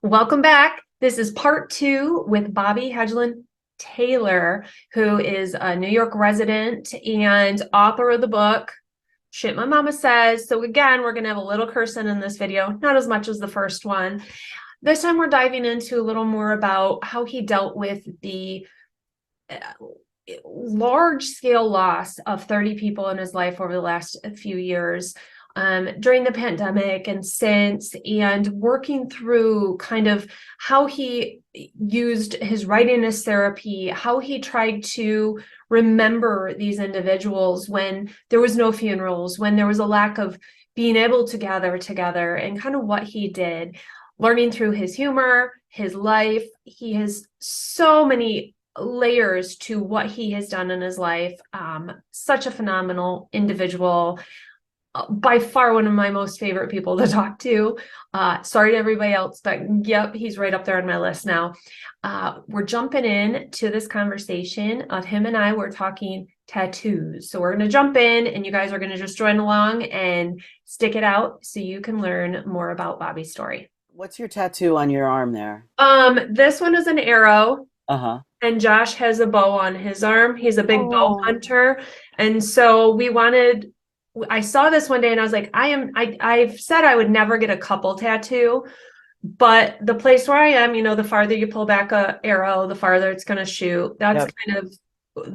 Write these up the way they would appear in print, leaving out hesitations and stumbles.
Welcome back. This is part two with Bobby Hedglin-Taylor, who is a New York resident and author of the book, Shit My Mama Says. So again, we're going to have a little cursing in this video, not as much as the first one. This time we're diving into a little more about how he dealt with the large-scale loss of 30 people in his life over the last few years. During the pandemic and since, and working through kind of how he used his writing as therapy, how he tried to remember these individuals when there was no funerals, when there was a lack of being able to gather together, and kind of what he did, learning through his humor, his life. He has so many layers to what he has done in his life. Such a phenomenal individual. By far one of my most favorite people to talk to. Sorry to everybody else, but yep, he's right up there on my list now. We're jumping in to this conversation of him and I. We're talking tattoos. So we're going to jump in and you guys are going to just join along and stick it out so you can learn more about Bobby's story. What's your tattoo on your arm there? This one is an arrow. Uh-huh. And Josh has a bow on his arm. He's a big bow Oh. hunter. And so I saw this one day and I was like, I've said I would never get a couple tattoo, but the place where I am, the farther you pull back a arrow, the farther it's going to shoot. That's kind of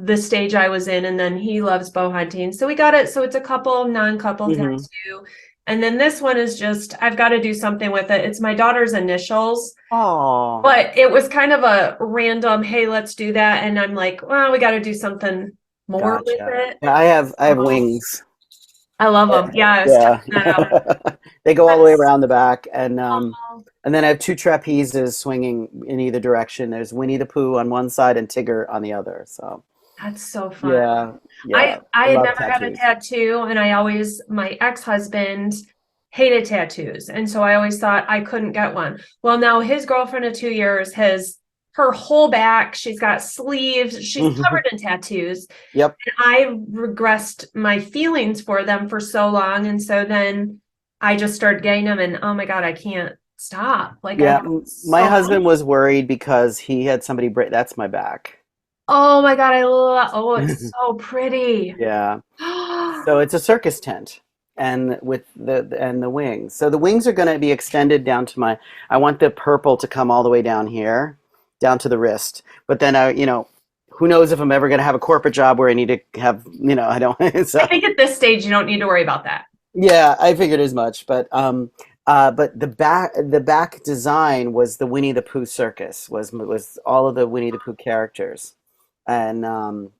the stage I was in. And then he loves bow hunting. So we got it. So it's a couple, non-couple tattoo. And then this one is just, I've got to do something with it. It's my daughter's initials. Oh. But it was kind of a random, hey, let's do that. And I'm like, well, we got to do something more with it. Yeah, I have wings. I love them. Yeah, I was checking that out. They go all the way around the back, and then I have two trapezes swinging in either direction. There's Winnie the Pooh on one side and Tigger on the other. So that's so fun. Yeah. I had never had a tattoo, and my ex-husband hated tattoos, and so I always thought I couldn't get one. Well, now his girlfriend of 2 years has her whole back. She's got sleeves. She's covered in tattoos. Yep. And I regressed my feelings for them for so long. And so then I just started getting them and oh my God, I can't stop. My husband was worried because he had somebody break. That's my back. Oh my God. It's so pretty. Yeah. So it's a circus tent. And with the wings. So the wings are going to be extended down to I want the purple to come all the way down here, down to the wrist. But then who knows if I'm ever going to have a corporate job where I need to have, I don't. So. I think at this stage, you don't need to worry about that. Yeah, I figured as much. But the back design was the Winnie the Pooh circus, was all of the Winnie the Pooh characters. And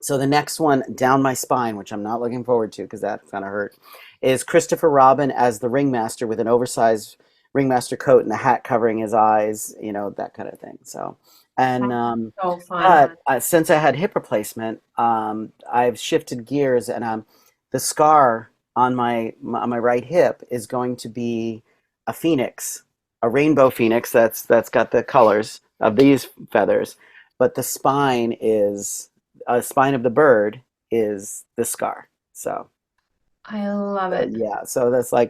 so the next one down my spine, which I'm not looking forward to because that kind of hurt, is Christopher Robin as the ringmaster with an oversized ringmaster coat and the hat covering his eyes, that kind of thing. So, and so fun. But since I had hip replacement, I've shifted gears, and the scar on my right hip is going to be a phoenix, a rainbow phoenix that's got the colors of these feathers, but the spine is. Spine of the bird is the scar. So I love it. Yeah. So that's I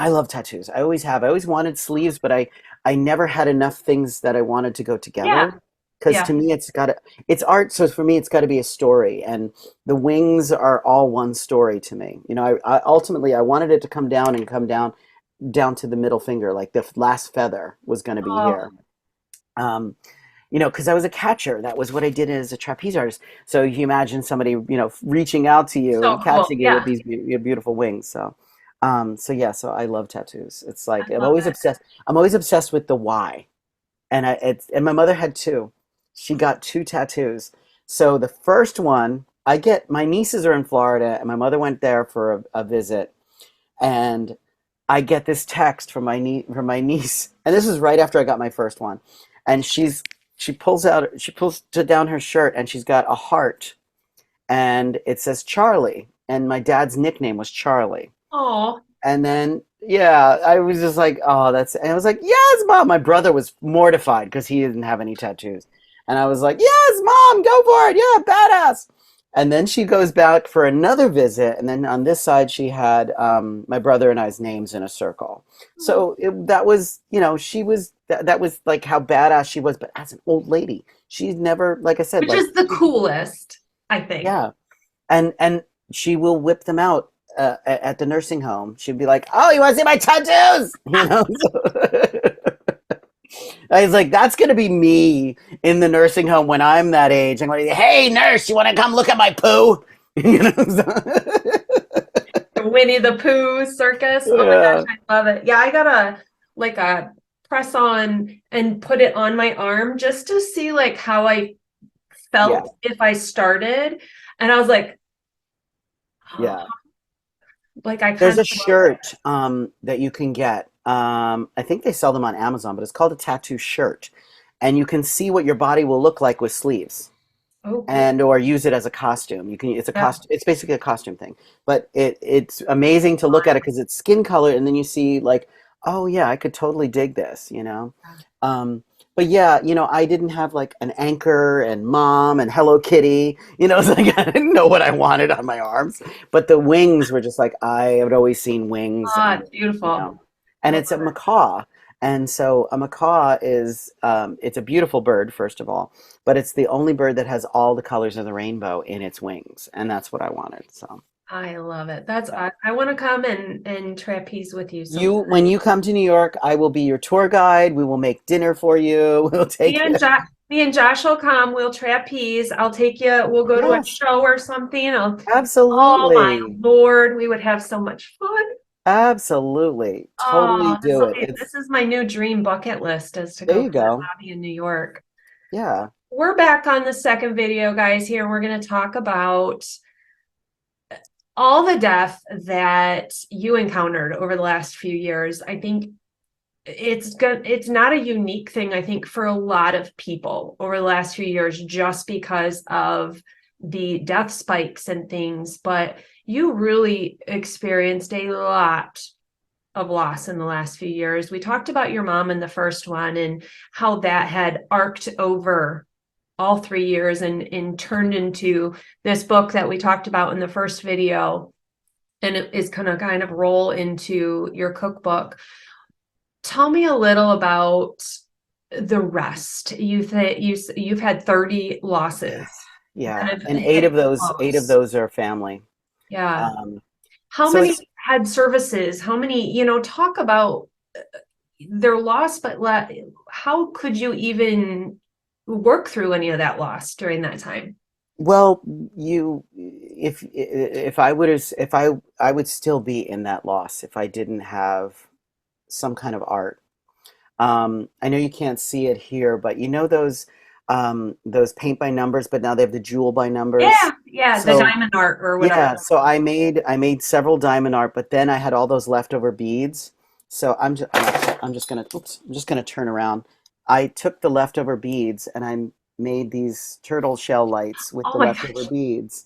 love tattoos. I always have. I always wanted sleeves, but I never had enough things that I wanted to go together. Because to me, it's art. So for me, it's got to be a story. And the wings are all one story to me. I ultimately, I wanted it to come down to the middle finger. Like the last feather was going to be here. Because I was a catcher. That was what I did as a trapeze artist. So you imagine somebody, reaching out to you and catching you with these beautiful wings. So I love tattoos. It's like I'm always obsessed. I'm always obsessed with the why. And my mother had two. She got two tattoos. So the first one, my nieces are in Florida, and my mother went there for a visit, and I get this text from my niece, and this is right after I got my first one, and she pulls down her shirt, and she's got a heart, and it says Charlie, and my dad's nickname was Charlie. Oh. And then I was just like, and I was like, yes, Mom. My brother was mortified because he didn't have any tattoos, and I was like, yes, Mom, go for it, yeah, badass. And then she goes back for another visit, and then on this side she had my brother and I's names in a circle. So that was, she was that was like how badass she was. But as an old lady, she's never, like I said, Which like is the coolest, I think. yeah, and she will whip them out at the nursing home. She'd be like, "Oh, you want to see my tattoos?" You know. I was like, "That's gonna be me in the nursing home when I'm that age." I'm like, "Hey, nurse, you want to come look at my poo?" You know. Winnie the Pooh circus. Oh my gosh, Yeah, I love it. Yeah, I got a like a press on and put it on my arm just to see like how I yeah, felt if I started. And I was like, oh, yeah. like I There's kind a of love it. shirt that you can get. I think they sell them on Amazon, but it's called a tattoo shirt, and you can see what your body will look like with sleeves, Oh, cool. and or use it as a costume. You can. It's a Yeah. cost. It's basically a costume thing, but it's amazing to look at it because it's skin color, and then you see like, oh yeah, I could totally dig this, you know. Um, but yeah, I didn't have like an anchor and mom and Hello Kitty. It's like I didn't know what I wanted on my arms. But the wings were just like I had always seen wings, Oh, and it's beautiful. and I it's a love it. macaw. And so a macaw is it's a beautiful bird, first of all, but it's the only bird that has all the colors of the rainbow in its wings, and that's what I wanted. So I love it. That's yeah. I want to come and trapeze with you sometime. When you come to New York, I will be your tour guide. We will make dinner for you. We'll Me take you. and Josh, me and Josh will come. We'll trapeze. I'll take you. We'll go to a Yes, show or something. Oh my absolutely. Lord, we would have so much fun. Absolutely. Totally Oh, do it. this is my new dream bucket list is to There go you visit go. Bobby in New York. Yeah. We're back on the second video, guys, here. We're going to talk about all the death that you encountered over the last few years. I think it's not a unique thing, I think, for a lot of people over the last few years, just because of the death spikes and things. But you really experienced a lot of loss in the last few years. We talked about your mom in the first one and how that had arced over all 3 years and turned into this book that we talked about in the first video, and it is going to kind of roll into your cookbook. Tell me a little about the rest. You've had 30 Yeah. losses that Yeah. have And hit eight of close. those are family. Yeah. Um, How so many it's had services? How many, talk about their loss, but how could you even work through any of that loss during that time? well, if I would have if I would still be in that loss if I didn't have some kind of art. I know you can't see it here, but those paint by numbers, but now they have the jewel by numbers. Yeah, yeah, the So diamond art or whatever. yeah, so I made several diamond art, but then I had all those leftover beads. So I'm just gonna turn around. I took the leftover beads and I made these turtle shell lights with Oh the my leftover gosh. beads.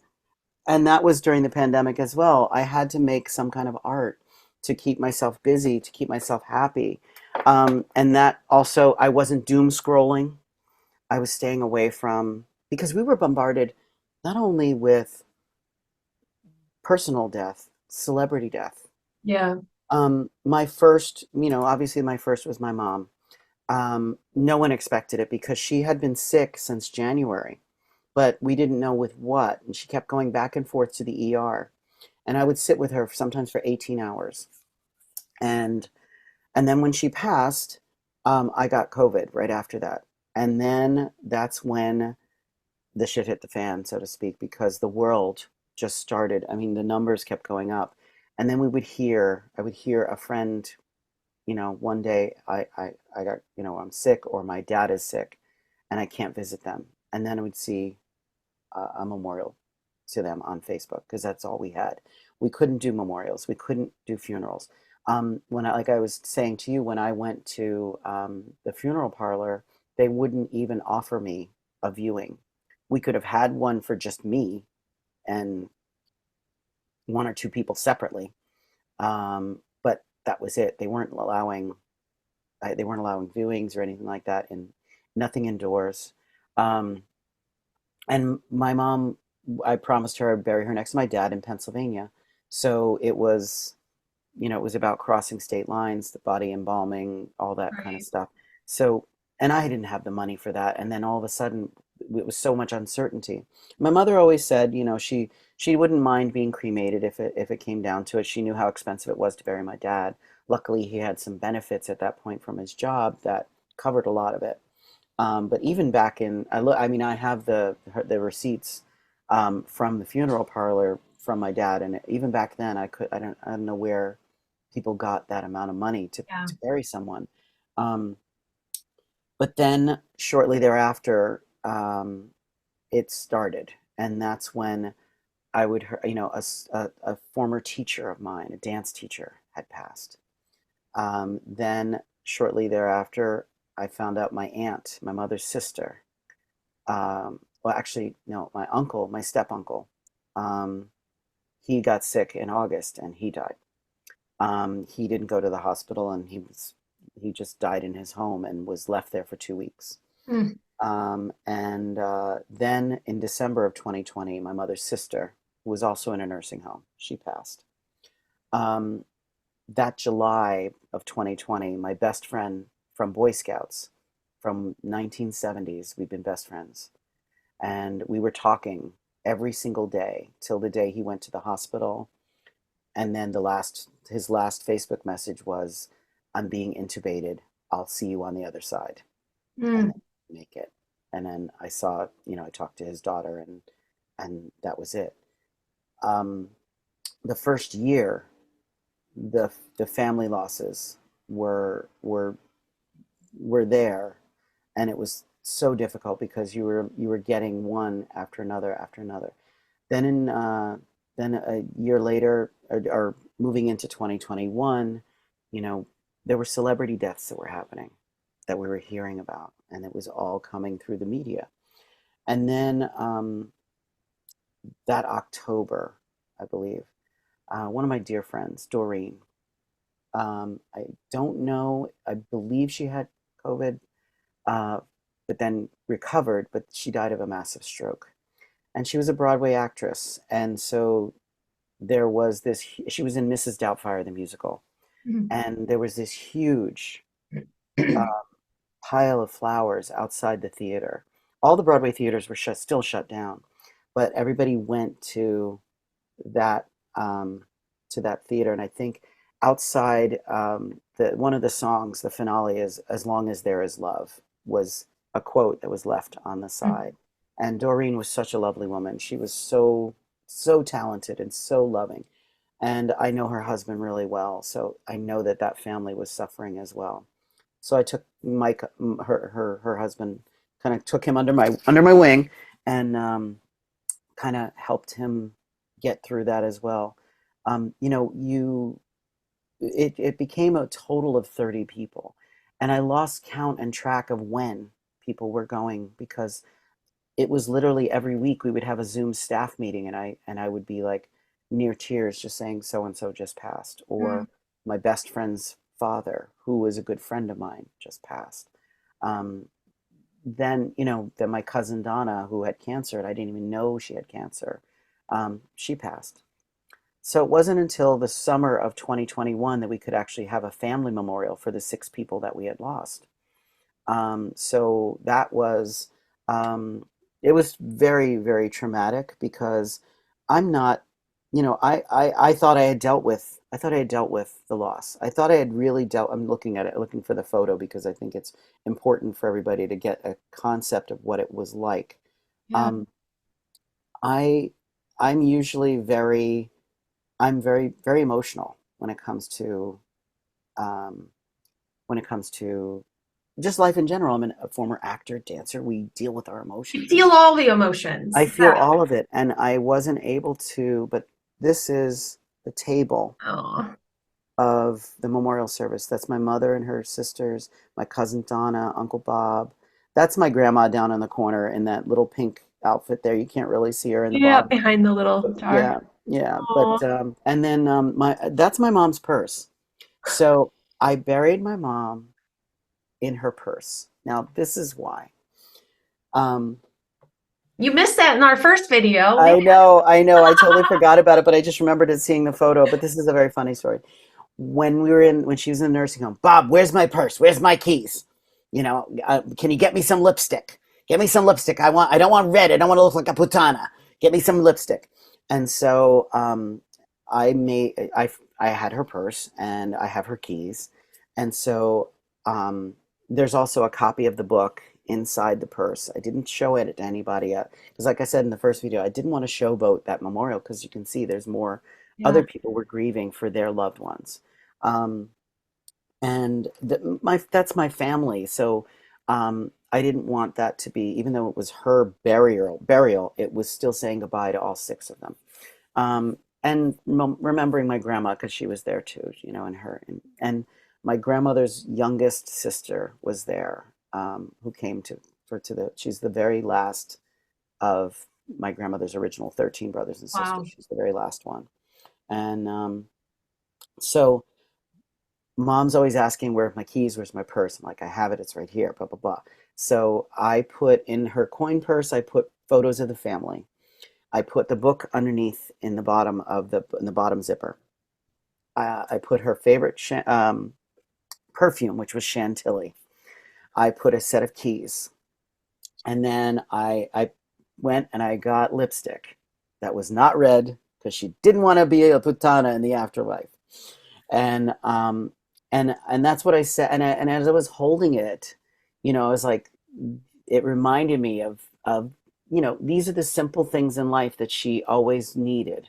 And that was during the pandemic as well. I had to make some kind of art to keep myself busy, to keep myself happy. And that also, I wasn't doom scrolling. I was staying away from, because we were bombarded not only with personal death, celebrity death. Yeah, My first, obviously my first was my mom. No one expected it because she had been sick since January, but we didn't know with what. And she kept going back and forth to the ER. And I would sit with her sometimes for 18 hours. And and then when she passed, I got COVID right after that. And then that's when the shit hit the fan, so to speak, because the world just started. I mean, the numbers kept going up. And then I would hear a friend, one day I got, I'm sick or my dad is sick and I can't visit them. And then I would see a memorial to them on Facebook because that's all we had. We couldn't do memorials. We couldn't do funerals. Like I was saying to you, when I went to the funeral parlor, they wouldn't even offer me a viewing. We could have had one for just me and one or two people separately, but that was it. They weren't allowing viewings or anything like that, and nothing indoors. Um, and my mom, I promised her I'd bury her next to my dad in Pennsylvania. So it was about crossing state lines, the body embalming, all that kind of right. stuff. So, and I didn't have the money for that. And then all of a sudden, it was so much uncertainty. My mother always said, you know, she wouldn't mind being cremated if it came down to it. She knew how expensive it was to bury my dad. Luckily, he had some benefits at that point from his job that covered a lot of it. But even back in, I mean, I have the receipts from the funeral parlor from my dad, and even back then, I don't know where people got that amount of money Yeah. to bury someone. Um, but then shortly thereafter, it started, and that's when I would hear, you know, a former teacher of mine, a dance teacher, had passed. Then shortly thereafter, I found out my aunt, my mother's sister, well, actually, no, my uncle, my step uncle, um, he got sick in August and he died. He didn't go to the hospital, and he just died in his home and was left there for 2 weeks. Mm. And then in December of 2020, my mother's sister, who was also in a nursing home, she passed. Um, that July of 2020, my best friend from Boy Scouts from 1970s, we've been best friends, and we were talking every single day till the day he went to the hospital. And then his last Facebook message was, "I'm being intubated. I'll see you on the other side." And Mm. then make it. And then I saw, you know, I talked to his daughter, and that was it. Um, the first year, the family losses were there, and it was so difficult because you were getting one after another after another. Then then a year later, or moving into 2021, you know, there were celebrity deaths that were happening, that we were hearing about, and it was all coming through the media. And then that October, I believe, one of my dear friends, Doreen, I don't know, I believe she had COVID, uh, but then recovered, but she died of a massive stroke. And she was a Broadway actress. And so there was this, she was in Mrs. Doubtfire, the musical. Mm. And there was this huge uh, pile of flowers outside the theater. All the Broadway theaters were still shut down, but everybody went that um, to that theater. And I think outside, one of the songs, the finale is "As Long as There Is Love," was a quote that was left on the Mm. side. And Doreen was such a lovely woman. She was so talented and so loving. And I know her husband really well, so I know that that family was suffering as well. So I took Mike, her husband, kind of took him under my wing, and kind of helped him get through that as well. You know, it became a total of 30 people, and I lost count and track of when people were going, because it was literally every week we would have a Zoom staff meeting, and I would be like near tears just saying so and so just passed, Mm. or my best friend's father, who was a good friend of mine, just passed. Um, then, you know, then my cousin Donna, who had cancer, and I didn't even know she had cancer, she passed. So it wasn't until the summer of 2021 that we could actually have a family memorial for the 6 people that we had lost. So that was, um, it was very, very traumatic, because I'm not, you know, I thought I thought I had dealt with the loss. I thought I had really dealt, I'm looking at it, looking for the photo, because I think it's important for everybody to get a concept of what it was like. Yeah. Um, I, I'm usually I'm very, very emotional um, when it comes to just life in general. I'm a former actor, dancer. We deal with our You emotions. feel all the emotions. I feel all of it, and I wasn't able to. But this is the table Oh. of the memorial service. That's my mother and her sisters, my cousin Donna, Uncle Bob. That's my grandma down in the corner in that little pink outfit there. You can't really see her in the Yeah, bottom. behind the little jar. Yeah, yeah. Oh. But and then my that's my mom's purse. So I buried my mom in her purse. Now this is why. Um, You missed that in our first video. I know, I know. I totally forgot about it, but I just remembered it seeing the photo. But this is a very funny story. When she was in the nursing home, Bob, where's my purse? Where's my keys? Can you get me some lipstick? Get me some lipstick. I don't want red. I don't want to look like a putana. Get me some lipstick. And so I had her purse and I have her keys. And so um, there's also a copy of the book inside the purse. I didn't show it to anybody because, like I said in the first video, I didn't want to showboat that memorial because you can see there's more Yeah. other people were grieving for their loved ones. Um, and that's my family. So I didn't want that to be, even though it was her burial, it was still saying goodbye to all six of them. And remembering my grandma because she was there too, and my grandmother's youngest sister was there, who came she's the very last of my grandmother's original 13 brothers and sisters. Wow. She's the very last one. And so mom's always asking, where are my keys? Where's my purse? I'm like, I have it. It's right here, blah, blah, blah. So I put in her coin purse, I put photos of the family. I put the book underneath in the bottom zipper. I put her favorite perfume, which was Chantilly. I put a set of keys. And then I went and I got lipstick that was not red because she didn't want to be a putana in the afterlife. And that's what I said. And as I was holding it, I was like, it reminded me of these are the simple things in life that she always needed,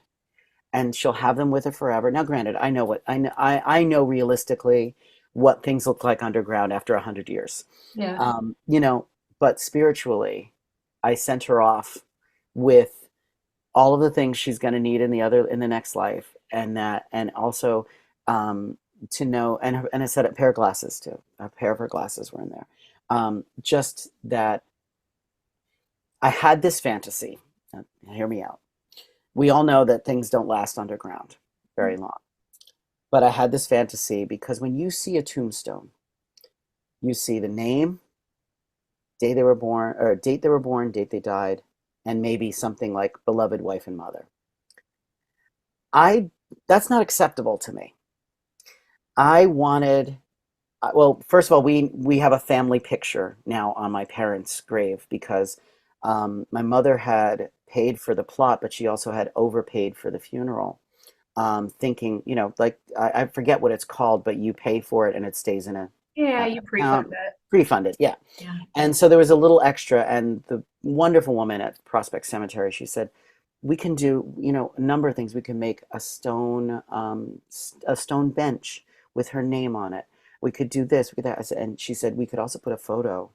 and she'll have them with her forever. Now, granted, I know realistically what things look like underground after 100 years. Yeah. But spiritually, I sent her off with all of the things she's going to need in the next life, and also to know, and I said a pair of glasses too. A pair of her glasses were in there. Just that I had this fantasy. Hear me out. We all know that things don't last underground very long. But I had this fantasy because when you see a tombstone, you see the name, day they were born, or date they were born, date they died, and maybe something like beloved wife and mother. That's not acceptable to me. I wanted, well, first of all, we have a family picture now on my parents' grave because my mother had paid for the plot, but she also had overpaid for the funeral. Thinking, like I forget what it's called, but you pay for it and it stays in a Yeah, you pre-fund it. Pre-funded, yeah. Yeah. And so there was a little extra, and the wonderful woman at Prospect Cemetery, she said, we can do, a number of things. We can make a stone bench with her name on it. We could do this, we could that. And she said, we could also put a photo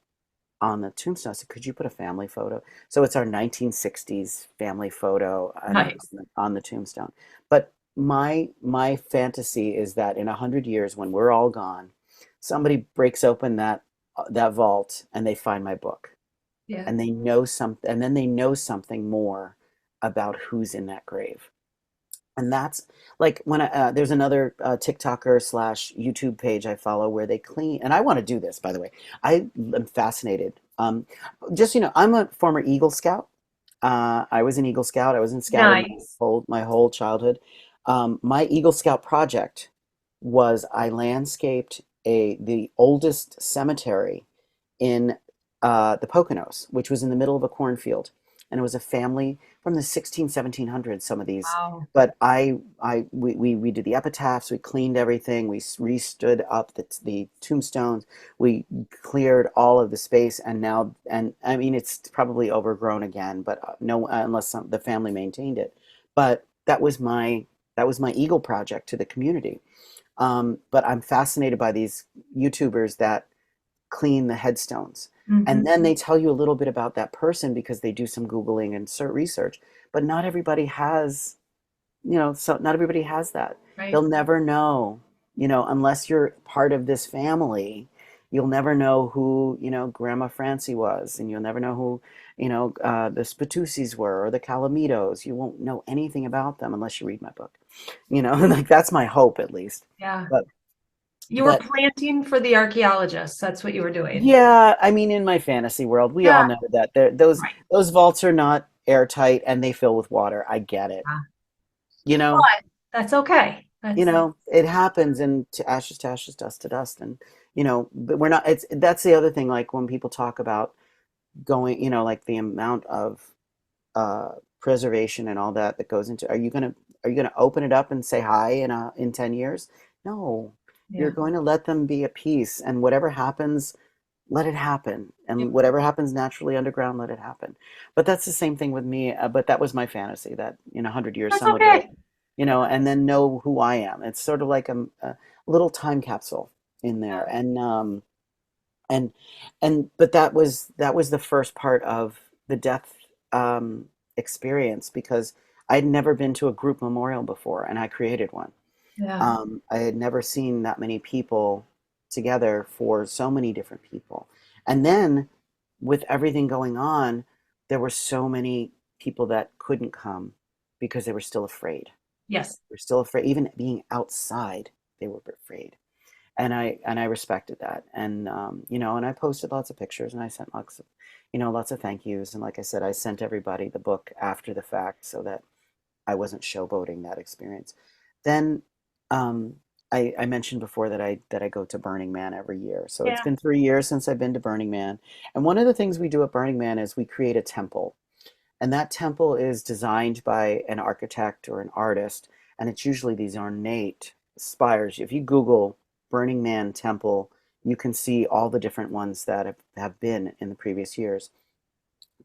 on the tombstone. I said, could you put a family photo? So it's our 1960s family photo Nice. on the tombstone. But my fantasy is that in 100 years, when we're all gone, somebody breaks open that vault and they find my book, Yeah. and they know something, and then they know something more about who's in that grave. And that's like when there's another TikToker / YouTube page I follow where they clean, and I want to do this, by the way. I am fascinated. Just, I'm a former Eagle Scout. I was an Eagle Scout. I was in Scouting Nice. my whole childhood. My Eagle Scout project was I landscaped the oldest cemetery in the Poconos, which was in the middle of a cornfield. And it was a family from the 1700s, some of these. Wow. But we did the epitaphs, we cleaned everything, we restood up the tombstones, we cleared all of the space, and I mean, it's probably overgrown again, but no, unless the family maintained it. But that was my Eagle project to the community. But I'm fascinated by these YouTubers that clean the headstones. And then they tell you a little bit about that person because they do some Googling and research. But not everybody has, so not everybody has that. Right. They'll never know, unless you're part of this family, you'll never know who, Grandma Francie was, and you'll never know who, the Spatusis were, or the Calamitos. You won't know anything about them unless you read my book, like that's my hope, at least. Yeah. But you were planting for the archaeologists. That's what you were doing. Yeah, I mean, in my fantasy world, we all know that those vaults are not airtight and they fill with water. I get it. But that's okay. It happens, and to ashes, dust to dust. And, but we're not, that's the other thing. Like when people talk about going, like the amount of uh, preservation and all that goes into, are you gonna open it up and say hi in 10 years? No, you're Yeah. going to let them be at peace, and whatever happens, let it happen, Yep. and whatever happens naturally underground, let it happen. But that's the same thing with me. But that was my fantasy, that in 100 years That's someone would, okay. and then know who I am. It's sort of like a little time capsule in there. Yeah. And but that was the first part of the death um, experience, because I'd never been to a group memorial before, and I created one. Yeah. I had never seen that many people together for so many different people. And then with everything going on, there were so many people that couldn't come because they were still afraid. Yes. They were still afraid, even being outside, they were afraid. And I respected that. And and I posted lots of pictures, and I sent lots of thank yous. And like I said, I sent everybody the book after the fact, so that I wasn't showboating that experience. Then um, I mentioned before that I go to Burning Man every year. So it's Yeah. been 3 years since I've been to Burning Man. And one of the things we do at Burning Man is we create a temple. And that temple is designed by an architect or an artist. And it's usually these ornate spires. If you Google Burning Man temple, you can see all the different ones that have been in the previous years.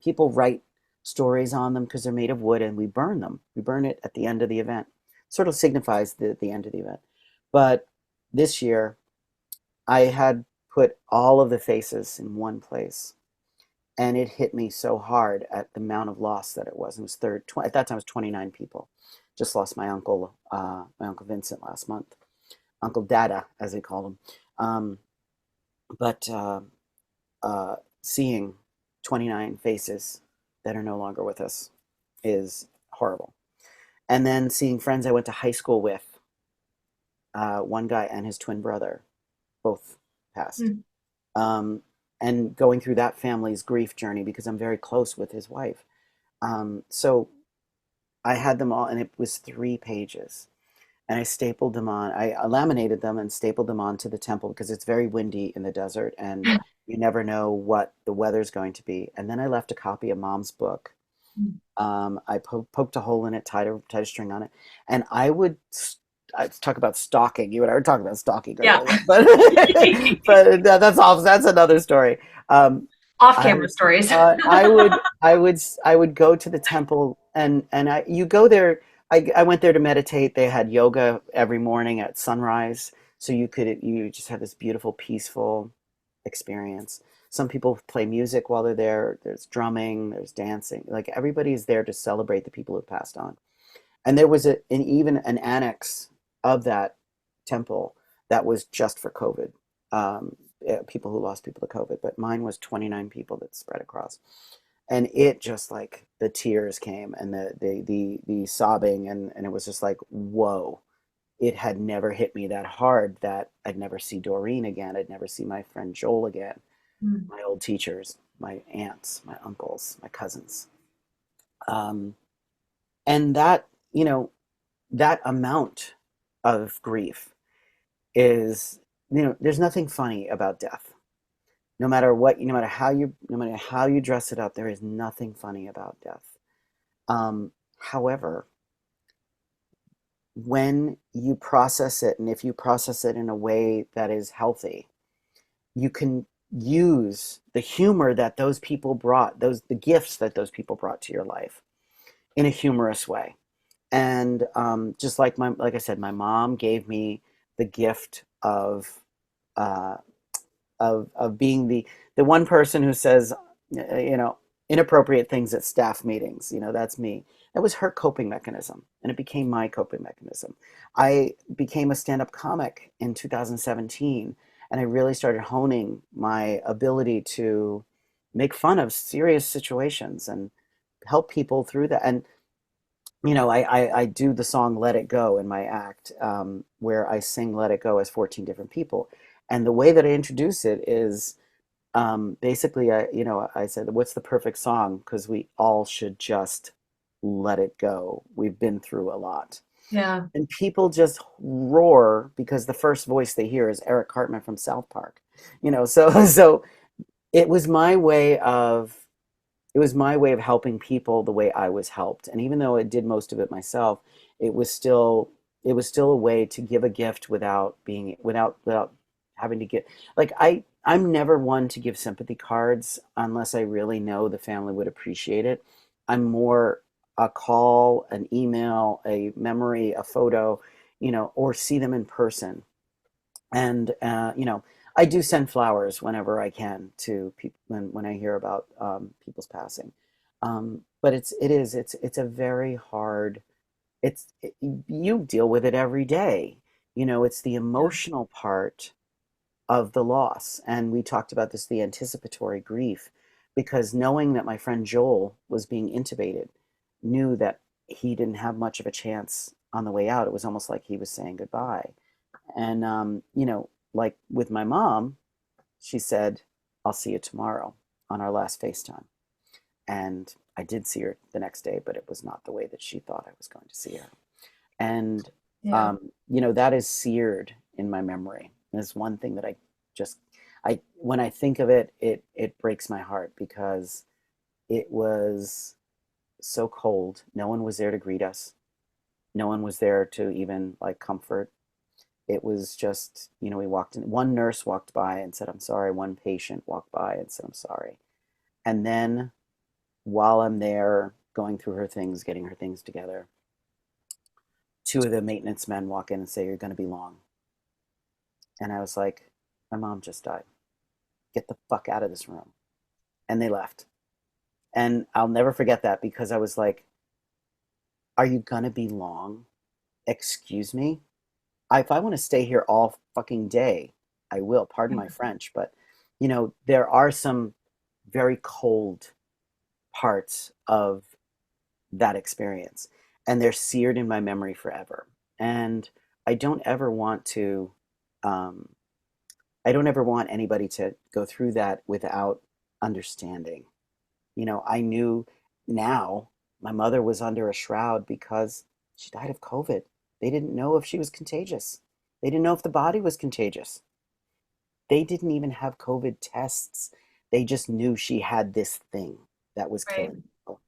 People write stories on them because they're made of wood, and we burn them. We burn it at the end of the event. Sort of signifies the end of the event. But this year, I had put all of the faces in one place, and it hit me so hard at the amount of loss that it was. It was at that time it was 29 people. Just lost my uncle Vincent last month, Uncle Dada, as they called him. But seeing 29 faces that are no longer with us is horrible. And then seeing friends I went to high school with, one guy and his twin brother, both passed. Mm. Um, and going through that family's grief journey, because I'm very close with his wife. So I had them all, and it was 3 pages. And I stapled them on, I laminated them and stapled them onto the temple, because it's very windy in the desert, and you never know what the weather's going to be. And then I left a copy of Mom's book. I poked a hole in it, tied a string on it, and I talk about stalking. You and I were talking about stalking Yeah. earlier, but that's another story. Um, Off I camera stories. I would go to the temple, and you go there. I went there to meditate. They had yoga every morning at sunrise, so you just have this beautiful, peaceful experience. Some people play music while they're there. There's drumming, there's dancing. Like, everybody's there to celebrate the people who passed on. And there was even an annex of that temple that was just for COVID, people who lost people to COVID. But mine was 29 people that spread across, and it just, like, the tears came, and the sobbing, and it was just like, whoa. It had never hit me that hard, that I'd never see Doreen again. I'd never see my friend Joel again, Mm. my old teachers, my aunts, my uncles, my cousins. Um, and that amount of grief is, there's nothing funny about death. No matter how you dress it up, there is nothing funny about death. However, when you process it, and if you process it in a way that is healthy, you can use the humor that those people brought, the gifts that those people brought to your life, in a humorous way. And just like I said, my mom gave me the gift uh, of being the one person who says, inappropriate things at staff meetings. That's me. That was her coping mechanism, and it became my coping mechanism. I became a stand-up comic in 2017, and I really started honing my ability to make fun of serious situations and help people through that. And I do the song "Let It Go" in my act, where I sing "Let It Go" as 14 different people. And the way that I introduce it is, basically, I said, what's the perfect song? Because we all should just let it go. We've been through a lot. Yeah. And people just roar because the first voice they hear is Eric Cartman from South Park. So it was my way of helping people the way I was helped. And even though I did most of it myself, it was still a way to give a gift without having to get, like, I'm never one to give sympathy cards unless I really know the family would appreciate it. I'm more a call, an email, a memory, a photo, or see them in person. And I do send flowers whenever I can to people when I hear about people's passing. But it's a very hard. You deal with it every day. It's the Yeah. emotional part of the loss. And we talked about this, the anticipatory grief, because knowing that my friend Joel was being intubated, knew that he didn't have much of a chance on the way out. It was almost like he was saying goodbye. And, like with my mom, she said, I'll see you tomorrow on our last FaceTime. And I did see her the next day, but it was not the way that she thought I was going to see her. And, Yeah. that is seared in my memory. There's one thing that just, when I think of it, it breaks my heart because it was so cold. No one was there to greet us. No one was there to even like comfort. It was just, we walked in. One nurse walked by and said, I'm sorry. One patient walked by and said, I'm sorry. And then while I'm there going through her things, getting her things together, two of the maintenance men walk in and say, you're going to be long. And I was like, my mom just died. Get the fuck out of this room. And they left. And I'll never forget that because I was like, are you going to be long? Excuse me? If I want to stay here all fucking day, I will. Pardon my French, but there are some very cold parts of that experience, and they're seared in my memory forever. And I don't ever want to, um, I don't ever want anybody to go through that without understanding. I knew now my mother was under a shroud because she died of COVID. They didn't know if she was contagious. They didn't know if the body was contagious. They didn't even have COVID tests. They just knew she had this thing that was Right. killing people.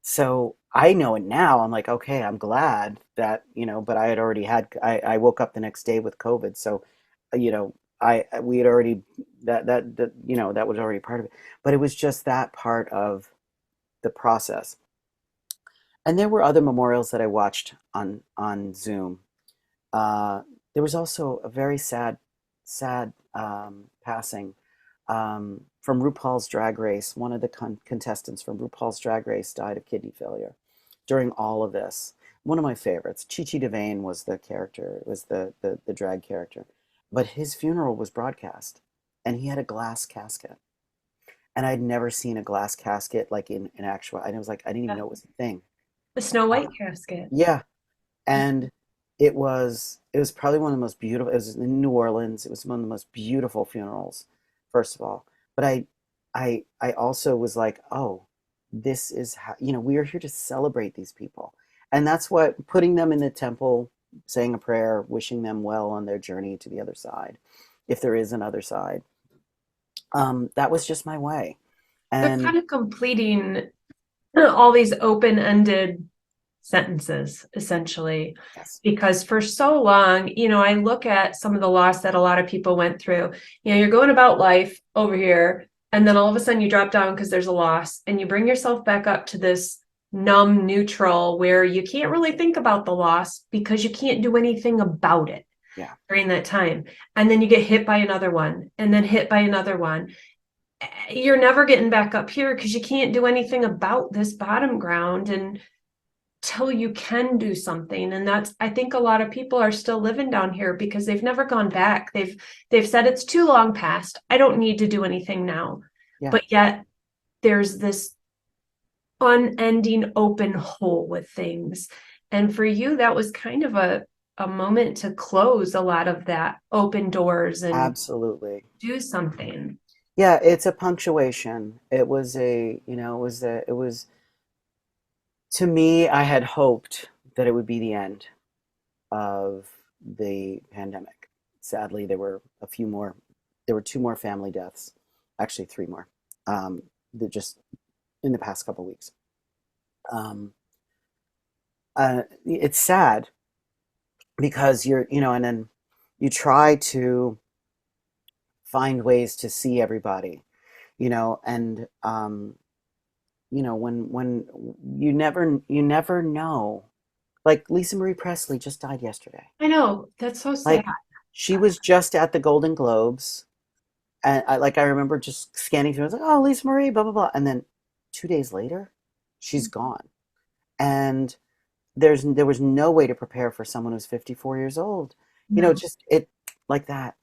So I know it now. I'm like, okay, I'm glad that, but I had already I woke up the next day with COVID. So, we had already, that was already part of it. But it was just that part of the process. And there were other memorials that I watched on Zoom. Uh, there was also a very sad passing from RuPaul's Drag Race. One of the contestants from RuPaul's Drag Race died of kidney failure during all of this. One of my favorites, Chi Chi DeVane, was the character. It was the drag character, but his funeral was broadcast, and he had a glass casket. And I'd never seen a glass casket like in actual. I was like, I didn't even Yeah. know it was a thing. The Snow Uh, White casket. yeah, and it was probably one of the most beautiful. It was in New Orleans. It was one of the most beautiful funerals, first of all. But I also was like, oh, this is how, we are here to celebrate these people, and that's what, putting them in the temple, saying a prayer, wishing them well on their journey to the other side, if there is another side. That was just my way, They're and kind of completing all these open-ended sentences, essentially. yes, Because for so long, I look at some of the loss that a lot of people went through. You're going about life over here, and then all of a sudden you drop down because there's a loss, and you bring yourself back up to this numb neutral where you can't really think about the loss because you can't do anything about it yeah, during that time. And then you get hit by another one, and then hit by another one. You're never getting back up here because you can't do anything about this bottom ground until you can do something. And that's, I think a lot of people are still living down here because they've never gone back. They've said it's too long past. I don't need to do anything now. yeah, But yet there's this unending open hole with things. And for you, that was kind of a moment to close a lot of that open doors and absolutely. do something. Yeah, it's a punctuation. It was a, it was to me, I had hoped that it would be the end of the pandemic. Sadly, there were a few more. There were 2 more family deaths, actually 3 more, that just in the past couple of weeks. It's sad because and then you try to find ways to see everybody, and when you never know. Like Lisa Marie Presley just died yesterday. I know, that's so sad. Like she was just at the Golden Globes, and I remember just scanning through. I was like, oh, Lisa Marie, blah blah blah, and then 2 days later, she's gone, and there was no way to prepare for someone who's 54 years old. No. Just it like that.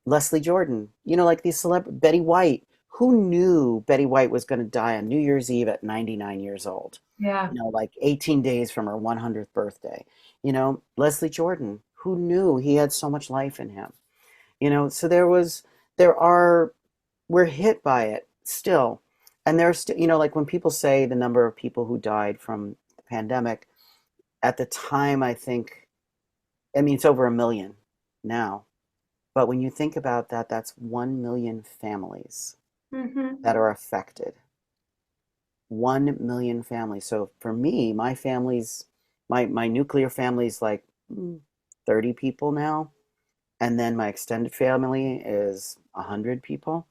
Leslie Jordan, like these celebrities, Betty White. Who knew Betty White was going to die on New Year's Eve at 99 years old? Yeah. Like 18 days from her 100th birthday. Leslie Jordan, who knew he had so much life in him? So we're hit by it still. And there's still, like when people say the number of people who died from the pandemic, at the time, I mean, it's over 1 million now. But when you think about that, that's 1 million families that are affected. 1 million families. So for me, my family's, my nuclear family's like 30 people now. And then my extended family is 100 people.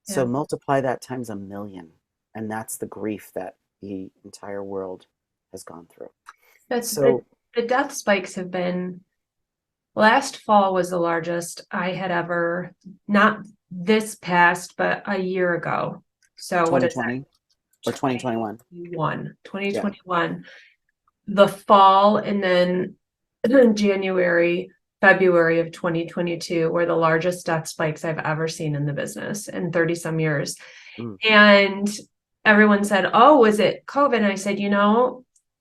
So Yeah. multiply that times 1 million. And that's the grief that the entire world has gone through. The death spikes have been, last fall was the largest I had ever, not this past, but a year ago. So what is that? 2020 or 2021? 2021. The fall, and then January, February of 2022 were the largest death spikes I've ever seen in the business in 30 some years. And everyone said, oh, was it COVID? And I said,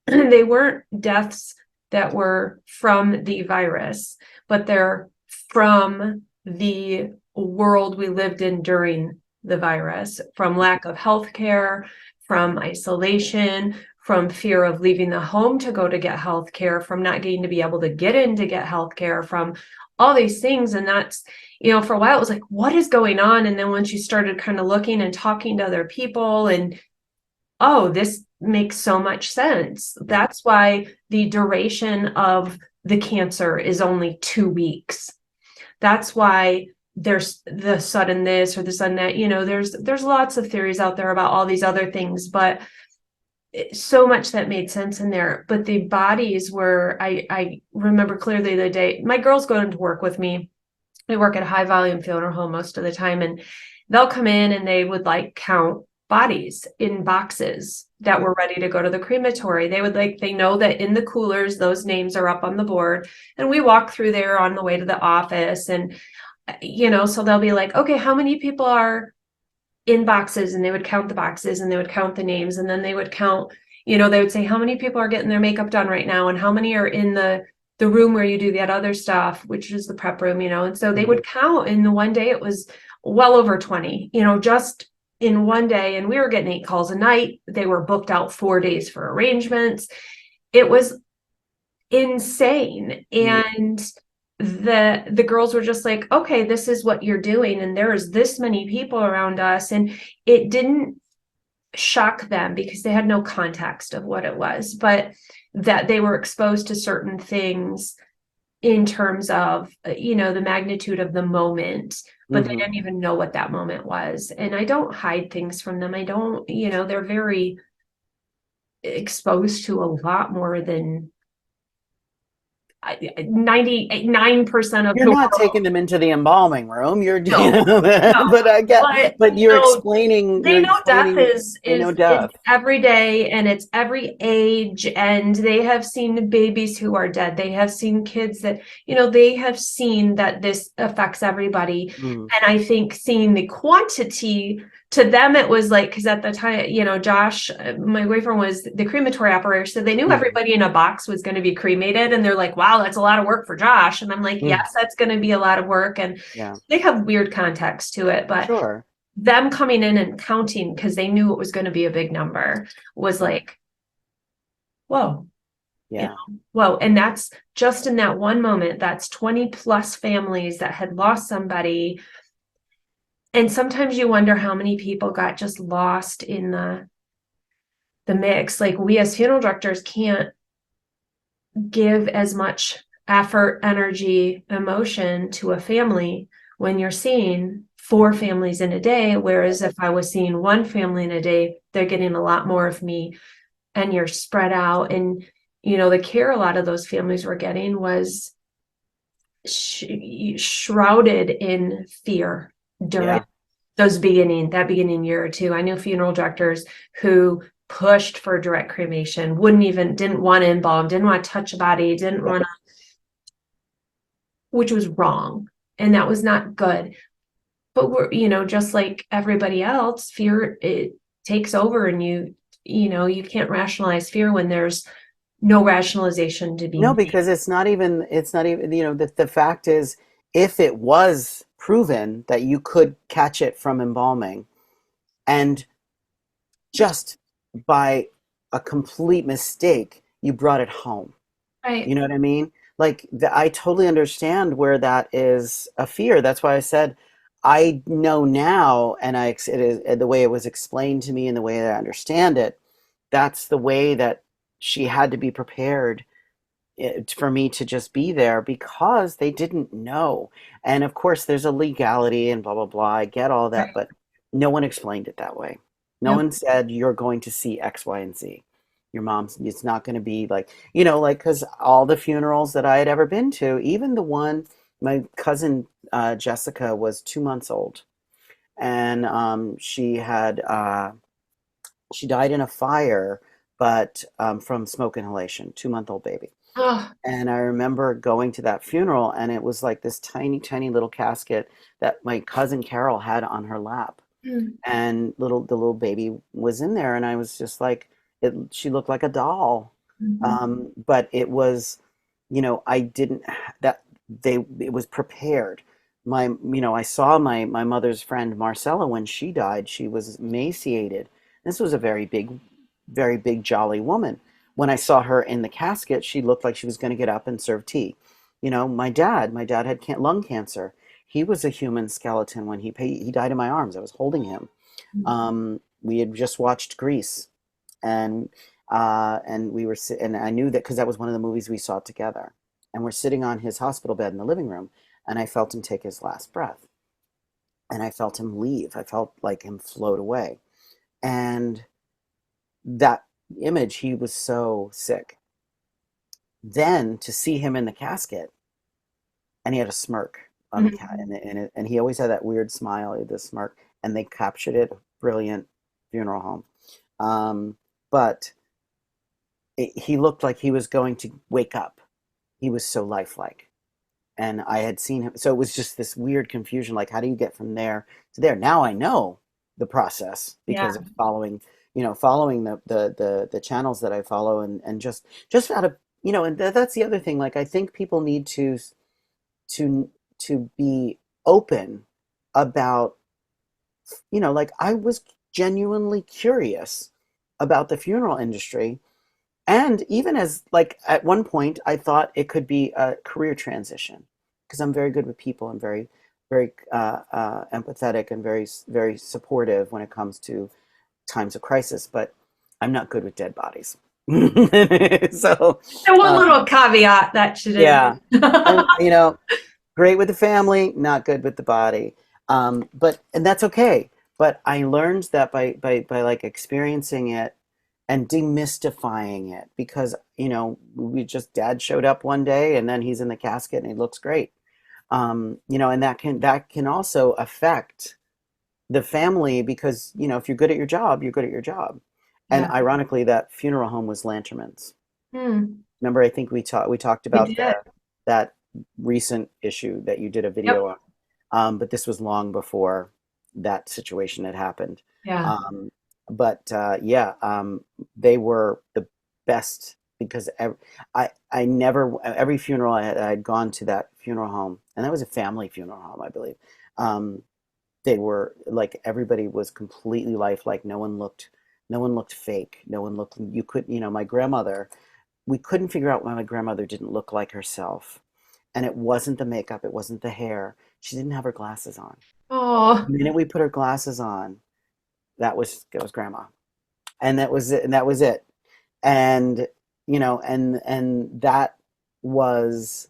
they weren't deaths that were from the virus, but they're from the world we lived in during the virus, from lack of health care, from isolation, from fear of leaving the home to go to get health care, from not getting to be able to get in to get health care, from all these things. And that's, for a while, it was like, what is going on? And then once you started kind of looking and talking to other people, and oh, this makes so much sense. That's why the duration of the cancer is only 2 weeks. That's why there's the sudden this or the sudden that, there's lots of theories out there about all these other things, but so much that made sense in there. But the bodies were, I remember clearly the day my girls go into work with me. I work at a high volume funeral home most of the time, and they'll come in and they would count bodies in boxes that were ready to go to the crematory. They know that in the coolers, those names are up on the board, and we walk through there on the way to the office. And, so they'll be like, okay, how many people are in boxes? And they would count the boxes and they would count the names. And then they would count, they would say, how many people are getting their makeup done right now? And how many are in the room where you do that other stuff, which is the prep room, and so they would count. In the one day, it was well over 20, just in one day. And we were getting 8 calls a night. They were booked out 4 days for arrangements. It was insane. And the girls were just like, okay, this is what you're doing. And there's this many people around us. And it didn't shock them because they had no context of what it was, but that they were exposed to certain things in terms of, the magnitude of the moment, but they didn't even know what that moment was. And I don't hide things from them. I don't, they're very exposed to a lot more than 99% of You're the not world. taking them into the embalming room. You're No. but I get, but you're explaining. They know death is death. every day, and it's every age, and they have seen babies who are dead. They have seen kids that, they have seen that this affects everybody. And I think seeing the quantity, to them, it was like, because at the time, Josh, my boyfriend, was the crematory operator, so they knew everybody in a box was going to be cremated. And they're like, wow, that's a lot of work for Josh. And I'm like, yes, that's going to be a lot of work. And they have weird context to it. But them coming in and counting, because they knew it was going to be a big number, was like, whoa, you Yeah. know, whoa. And that's just in that one moment, that's 20 plus families that had lost somebody. And sometimes you wonder how many people got just lost in the mix. Like, we as funeral directors can't give as much effort, energy, emotion to a family when you're seeing 4 families in a day. Whereas if I was seeing 1 family in a day, they're getting a lot more of me, and you're spread out. And, the care a lot of those families were getting was shrouded in fear during Yeah. that beginning year or two. I knew funeral directors who pushed for direct cremation, didn't want to embalm, didn't want to touch a body, didn't want to, which was wrong. And that was not good. But we're, just like everybody else, fear, it takes over, and you can't rationalize fear when there's no rationalization to be No, made. because it's not even, the fact is, if it was proven that you could catch it from embalming, and just by a complete mistake, you brought it home. You Right. know what I mean? Like, I totally understand where that is a fear. That's why I said I know now, and it is the way it was explained to me and the way that I understand it. That's the way that she had to be prepared, for me to just be there, because they didn't know. And of course, there's a legality and blah, blah, blah. I get all that, Right. but no one explained it that way. No No. one said you're going to see X, Y, and Z. Your mom's, it's not going to be like, like, because all the funerals that I had ever been to, even the one, my cousin Jessica was 2 months old, and she died in a fire, but from smoke inhalation, 2-month-old baby. Oh, And I remember going to that funeral, and it was like this tiny, tiny little casket that my cousin Carol had on her lap, mm, and the little baby was in there, and I was just like, she looked like a doll. mhm. But it was, I didn't that it was prepared. I saw my mother's friend Marcella when she died. She was emaciated. This was a very big, jolly woman. When I saw her in the casket, she looked like she was going to get up and serve tea. My dad had lung cancer. He was a human skeleton when he died in my arms. I was holding him. We had just watched Grease, and and I knew that because that was one of the movies we saw together. And we're sitting on his hospital bed in the living room, and I felt him take his last breath, and I felt him leave. I felt like him float away, and that image, he was so sick. Then to see him in the casket, and he had a smirk on the cat, Mhm. and he always had that weird smile, the smirk, and they captured it. Brilliant funeral home. But he looked like he was going to wake up. He was so lifelike. And I had seen him. So it was just this weird confusion. Like, how do you get from there to there? Now I know the process Yeah. because of following the channels that I follow, and just out of, and that's the other thing. Like, I think people need to to be open about, like, I was genuinely curious about the funeral industry. And even as, like, at one point, I thought it could be a career transition, because I'm very good with people. I'm very, very empathetic, and very, very supportive when it comes to times of crisis. But I'm not good with dead bodies. So, And one um, little caveat that should in yeah, I'm, great with the family, not good with the body. And that's okay. But I learned that by like experiencing it and demystifying it, because we just, dad showed up one day, and then he's in the casket and he looks great. And that can also affect the family, because if you're good at your job, you're good at your job. And Yeah. ironically, that funeral home was Lanterman's. Hmm. Remember, I think we talked We about did. that recent issue that you did a video Yep. on. But this was long before that situation had happened. Yeah. Um, but yeah, they were the best, because I never, every funeral I had gone to that funeral home, and that was a family funeral home, I believe. Um, they were like, everybody was completely lifelike. No one looked No one looked fake. No one looked, you could, my grandmother, we couldn't figure out why my grandmother didn't look like herself. And it wasn't the makeup, it wasn't the hair. She didn't have her glasses on. Oh, The minute we put her glasses on, that was grandma. And that was it, and that was it. And and that was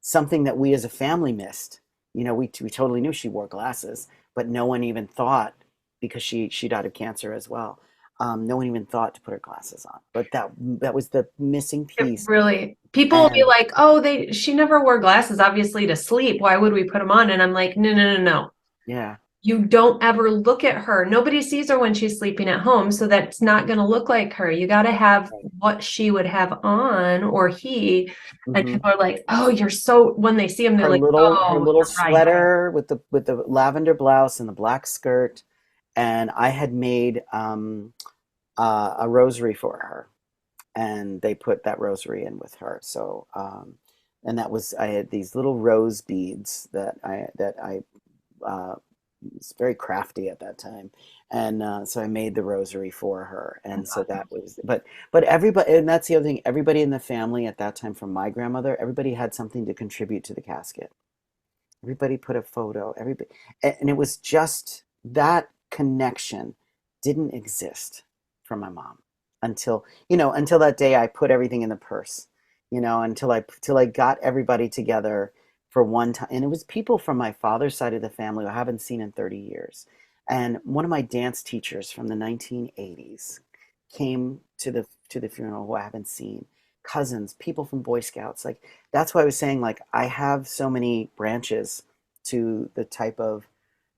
something that we as a family missed. We totally knew she wore glasses, but no one even thought, because she died of cancer as well. No one even thought to put her glasses on. But that was the missing it piece. really, people will be And like, oh, she never wore glasses, obviously, to sleep. Why would we put them on? And I'm like, no, no, no, no. yeah, You don't ever look at her. Nobody sees her when she's sleeping at home, so that's not going to look like her. You got to have right. what she would have on, or he. And Hmm. people are like, "Oh, you're so." When they see him, they're Her like, little "Oh, little you're right." sweater with the lavender blouse and the black skirt, and I had made a rosary for her, and they put that rosary in with her. So, and that was, I had these little rose beads that I was very crafty at that time, and so I made the rosary for her, and That's so awesome. that was, but everybody, and that's the other thing. Everybody in the family at that time, from my grandmother, everybody had something to contribute to the casket. Everybody put a photo. Everybody, and it was just that connection didn't exist for my mom until that day I put everything in the purse. Until I got everybody together for one time, and it was people from my father's side of the family who I haven't seen in 30 years. And one of my dance teachers from the 1980s came to the funeral, who I haven't seen. Cousins, people from Boy Scouts, like, that's why I was saying, like, I have so many branches to the type of,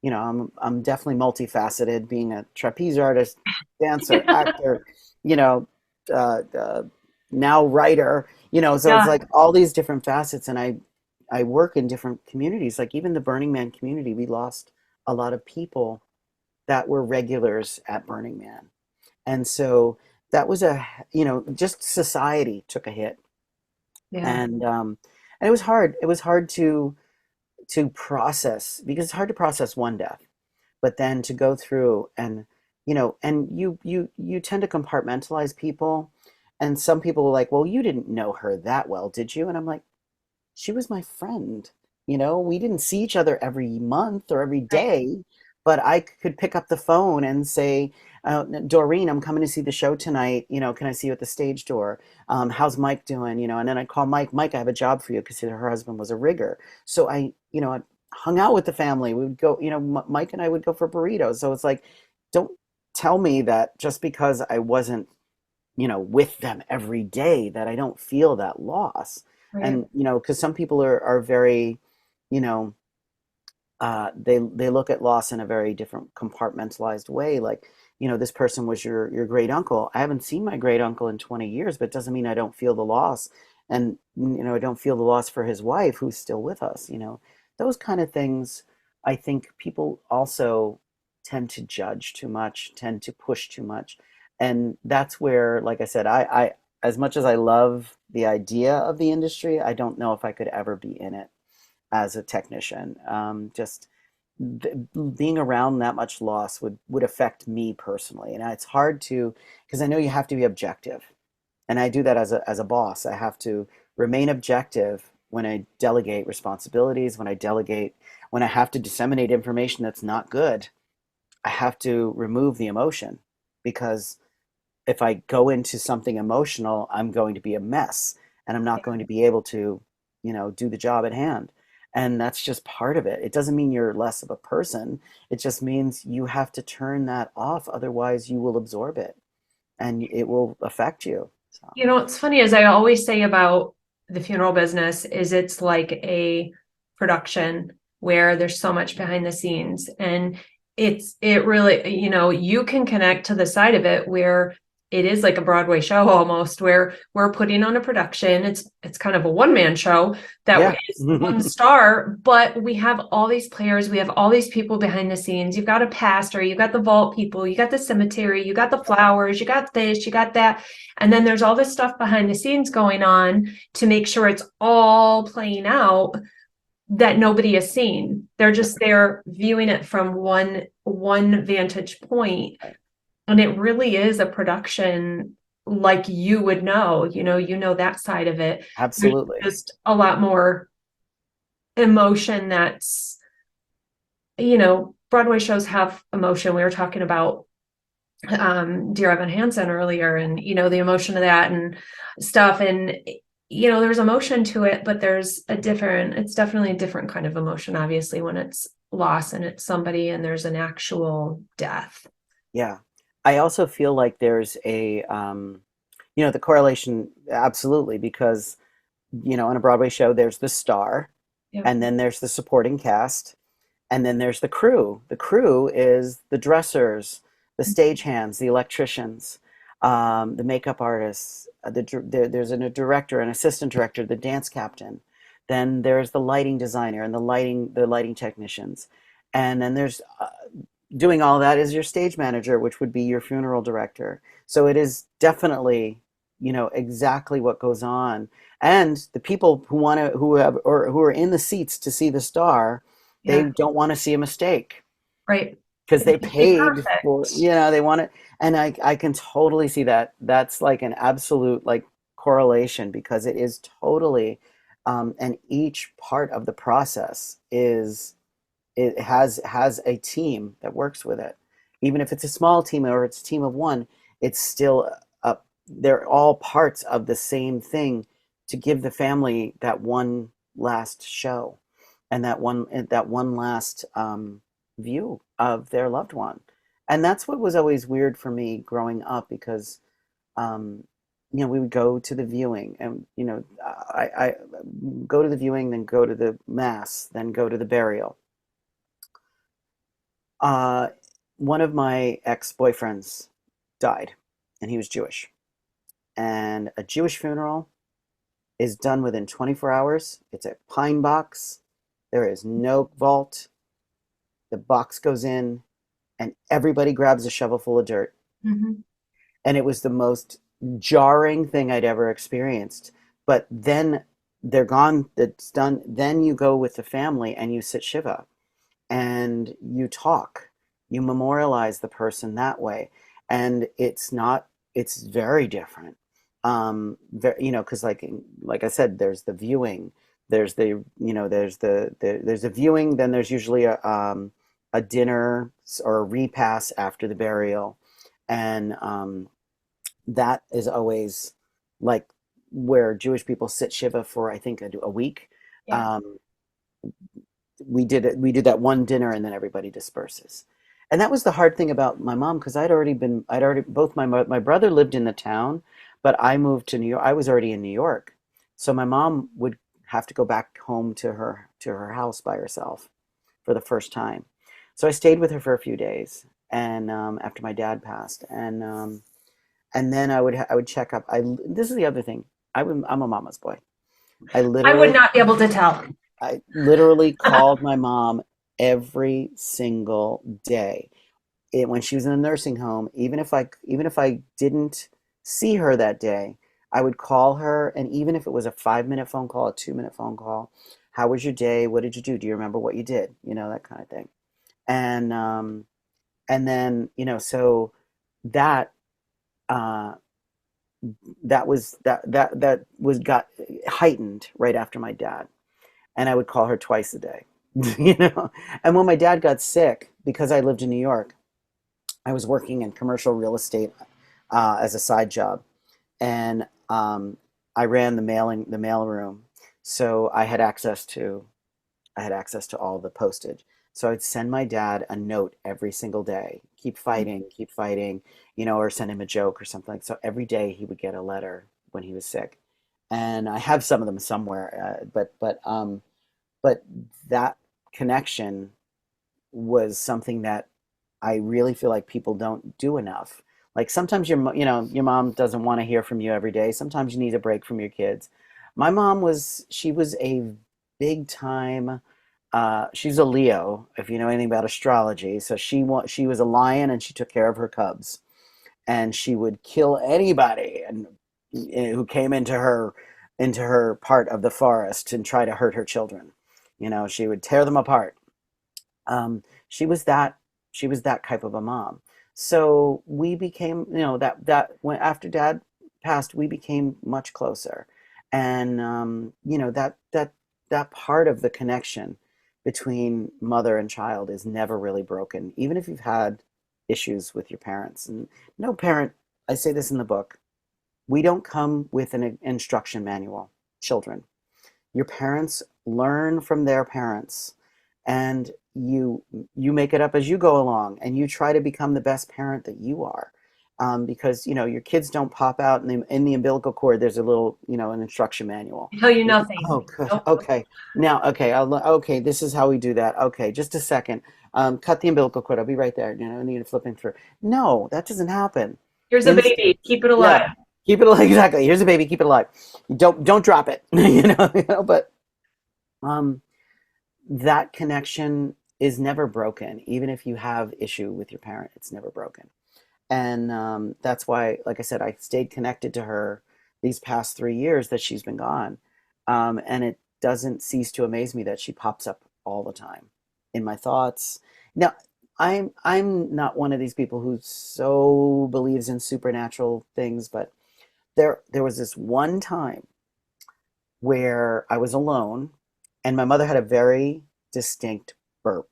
I'm definitely multifaceted, being a trapeze artist, dancer, actor, you know, now writer, so it's Yeah. like all these different facets, and I work in different communities, like even the Burning Man community. We lost a lot of people that were regulars at Burning Man, and so that was just society took a hit, Yeah. and it was hard. It was hard to process, because it's hard to process one death, but then to go through, and you tend to compartmentalize people, and some people are like, well, you didn't know her that well, did you? And I'm like, she was my friend. We didn't see each other every month or every Right. day, but I could pick up the phone and say, Doreen, I'm coming to see the show tonight. Can I see you at the stage door? How's Mike doing? And then I'd call Mike. Mike, I have a job for you, because her husband was a rigger. So I hung out with the family. We would go, Mike and I would go for burritos. So it's like, don't tell me that just because I wasn't with them every day, that I don't feel that loss. Right. And because some people are very, you know they look at loss in a very different compartmentalized way. Like, this person was your great uncle. I haven't seen my great uncle in 20 years, but it doesn't mean I don't feel the loss. And I don't feel the loss for his wife, who's still with us. Those kind of things. I think people also tend to judge too much, tend to push too much, and that's where, like I said, I as much as I love the idea of the industry, I don't know if I could ever be in it as a technician. Just being around that much loss would affect me personally, and it's hard to, because I know you have to be objective, and I do that as a boss. I have to remain objective when I delegate responsibilities, when I have to disseminate information that's not good. I have to remove the emotion, because if I go into something emotional, I'm going to be a mess, and I'm not going to be able to, do the job at hand. And that's just part of it. It doesn't mean you're less of a person. It just means you have to turn that off. Otherwise, you will absorb it, and it will affect you. So, What's funny is I always say about the funeral business is it's like a production where there's so much behind the scenes, and it really, you can connect to the side of it where it is like a Broadway show almost, where we're putting on a production. It's kind of a one-man show that yeah. is one star, but we have all these players, we have all these people behind the scenes. You've got a pastor, you've got the vault people, you got the cemetery, you got the flowers, you got this, you got that. And then there's all this stuff behind the scenes going on to make sure it's all playing out that nobody has seen. They're just there viewing it from one vantage point. And it really is a production like you would know, you know that side of it. There's Absolutely. just a lot more emotion that's, Broadway shows have emotion. We were talking about Dear Evan Hansen earlier, and the emotion of that and stuff. And there's emotion to it, but it's definitely a different kind of emotion, obviously, when it's loss and it's somebody and there's an actual death. Yeah. I also feel like there's the correlation, absolutely, because, on a Broadway show, there's the star, Yeah. and then there's the supporting cast, and then there's the crew. The crew is the dressers, the stagehands, the electricians, the makeup artists. There's a director, an assistant director, the dance captain. Then there's the lighting designer and the lighting technicians, and then there's doing all that is your stage manager, which would be your funeral director. So it is definitely, exactly what goes on. And the people who want to, who have, or who are in the seats to see the star, they Yeah. don't want to see a mistake Right. because It they should be paid for, perfect. they want it. And I can totally see that. That's like an absolute like correlation because it is totally, and each part of the process it has a team that works with it. Even if it's a small team or it's a team of one, it's still they're all parts of the same thing to give the family that one last show and that one last view of their loved one. And that's what was always weird for me growing up because um, we would go to the viewing and I go to the viewing, then go to the mass, then go to the burial. Uh, One of my ex-boyfriends died, and he was Jewish. And a Jewish funeral is done within 24 hours. It's a pine box. There is no vault. The box goes in, and everybody grabs a shovel full of dirt. Mhm. And it was the most jarring thing I'd ever experienced. But then they're gone, it's done. Then you go with the family and you sit Shiva and you talk, you memorialize the person that way. And it's very different. Because like I said, there's the viewing, there's the viewing, then there's usually a dinner or a repast after the burial. And that is always like where Jewish people sit Shiva for, I think, a week. Yeah. Um, we did that one dinner and then everybody disperses. And that was the hard thing about my mom because both my brother lived in the town, but I moved to New York. I was already in New York. So my mom would have to go back home to her house by herself for the first time. So I stayed with her for a few days and after my dad passed and then I would check up. This is the other thing. I'm a mama's boy. I I would literally not be able to tell. I literally called my mom every single day. When she was in a nursing home, even if I didn't see her that day, I would call her, and even if it was a 5-minute phone call, a 2-minute phone call, how was your day? What did you do? Do you remember what you did? That kind of thing. And then so that uh, that was got heightened right after my dad, and I would call her twice a day. you know. And when my dad got sick, because I lived in New York, I was working in commercial real estate as a side job, and I ran the mail room, so I had access to all the postage. So I'd send my dad a note every single day, keep fighting, or send him a joke or something. So every day he would get a letter when he was sick, and I have some of them somewhere. But that connection was something that I really feel like people don't do enough. Like sometimes your mom doesn't want to hear from you every day. Sometimes you need a break from your kids. My mom she was a big time. She's a Leo, if you know anything about astrology. So she was a lion and she took care of her cubs, and she would kill anybody and who came into her part of the forest and try to hurt her children. She would tear them apart. She was that type of a mom. So we became, that when after dad passed, we became much closer. And that part of the connection between mother and child is never really broken, even if you've had issues with your parents. And no parent, I say this in the book, we don't come with an instruction manual, children. Your parents learn from their parents, and you make it up as you go along, and you try to become the best parent that you are. Because your kids don't pop out in the umbilical cord. There's a little, an instruction manual. I tell you nothing. Oh, good. Nope. Okay. Now, okay. Okay. This is how we do that. Okay. Just a second. Cut the umbilical cord. I'll be right there. And you're flipping through. No, that doesn't happen. Here's a baby. Keep it Yeah. alive. Keep it alive. Exactly. Here's a baby. Keep it alive. Don't drop it. But um, that connection is never broken. Even if you have issue with your parent, it's never broken. And that's why, like I said, I stayed connected to her these past 3 years that she's been gone. And it doesn't cease to amaze me that she pops up all the time in my thoughts. Now, I'm not one of these people who so believes in supernatural things, but there was this one time where I was alone and my mother had a very distinct burp.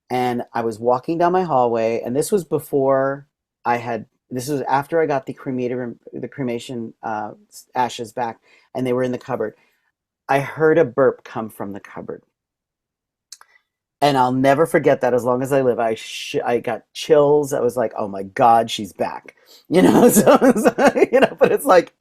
And I was walking down my hallway, and this was after I got the cremation ashes back, and they were in the cupboard. I heard a burp come from the cupboard, and I'll never forget that as long as I live. I got chills. I was like, oh my God, she's back. So but it's like,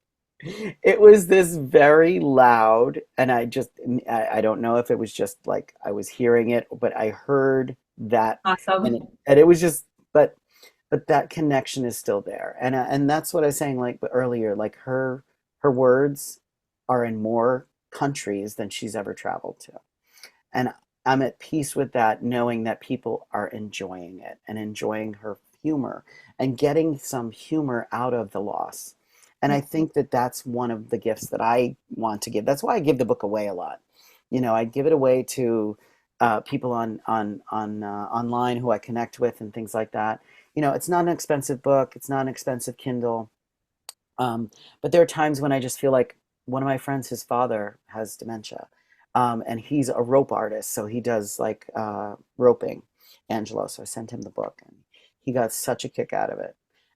it was this very loud, and I don't know if it was just like I was hearing it, but I heard that, and Awesome. it was just, but that connection is still there, and that's what I was saying like earlier. Like her words are in more countries than she's ever traveled to, and I'm at peace with that, knowing that people are enjoying it and enjoying her humor and getting some humor out of the loss. And I think that that's one of the gifts that I want to give. That's why I give the book away a lot. I give it away to people on online who I connect with and things like that. It's not an expensive book. It's not an expensive Kindle. But there are times when I just feel like one of my friends, his father has dementia, and he's a rope artist, so he does like roping, Angelo. So I sent him the book, and he got such a kick out of it.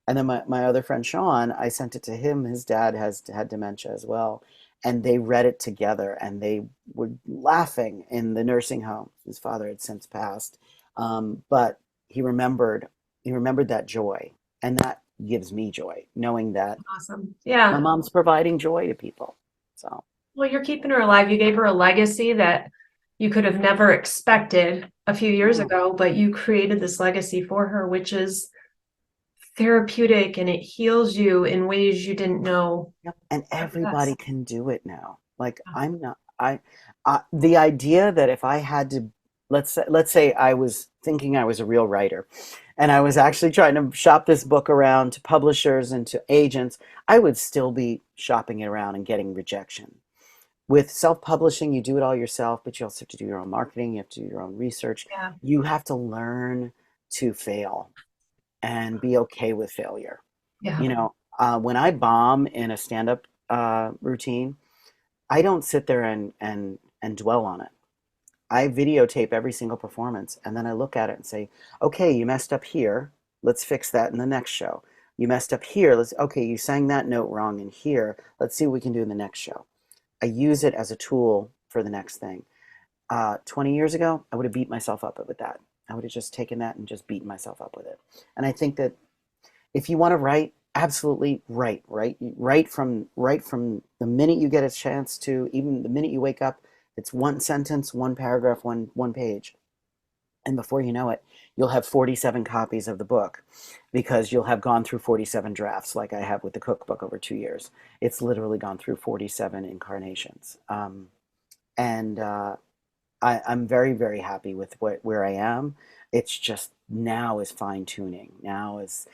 And then my other friend Sean, I sent it to him. His dad has had dementia as well, and they read it together, and they were laughing in the nursing home. His father had since passed, but he remembered he remembered that joy, and that gives me joy, knowing that Awesome. my Yeah. mom's providing joy to people. So, Well, you're keeping her alive. You gave her a legacy that you could have never expected a few years yeah. ago, but you created this legacy for her, which is therapeutic and it heals you in ways you didn't know. Yep. And Yes. everybody can do it now. Like I'm not, the idea that if I had to, let's say I was thinking I was a real writer and I was actually trying to shop this book around to publishers and to agents, I would still be shopping it around and getting rejection. With self-publishing, you do it all yourself, but you also have to do your own marketing, you have to do your own research. Yeah. You have to learn to fail and be okay with failure. Yeah. When I bomb in a stand-up routine, I don't sit there and dwell on it. I videotape every single performance, and then I look at it and say, okay, you messed up here. Let's fix that in the next show. You messed up here. Okay, you sang that note wrong in here. Let's see what we can do in the next show. I use it as a tool for the next thing. 20 years ago, I would have beat myself up with that. I would have just taken that and just beaten myself up with it. And I think that if you want to write, absolutely write. Right from the minute you get a chance to, even the minute you wake up, it's one sentence, one paragraph, one page. And before you know it, you'll have 47 copies of the book because you'll have gone through 47 drafts, like I have with the cookbook over 2 years. It's literally gone through 47 incarnations. And I'm very, very happy with where I am. It's just now is fine tuning. Now is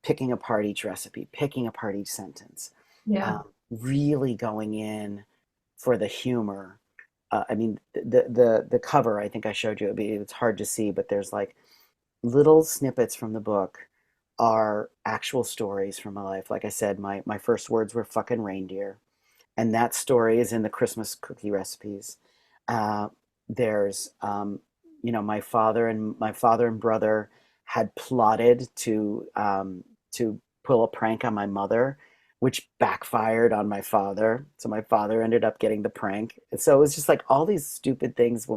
picking apart each recipe, picking apart each sentence, Yeah. really going in for the humor, I mean, the cover, I think I showed you, it's hard to see, but there's like little snippets from the book are actual stories from my life. Like I said, my first words were fucking reindeer. And that story is in the Christmas cookie recipes. There's, my father and brother had plotted to pull a prank on my mother, which backfired on my father. So my father ended up getting the prank. And so it was just like all these stupid things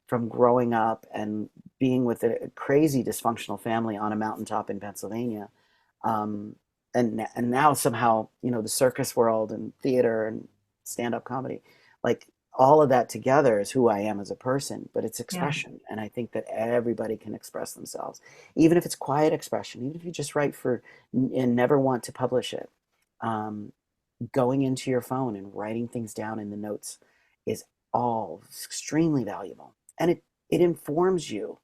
from growing up and being with a crazy dysfunctional family on a mountaintop in Pennsylvania. Um, and now somehow, the circus world and theater and stand-up comedy, like all of that together is who I am as a person, but it's Yeah. expression. And I think that everybody can express themselves, even if it's quiet expression, even if you just write and never want to publish it. Um, Going into your phone and writing things down in the notes is all extremely valuable. And it informs you.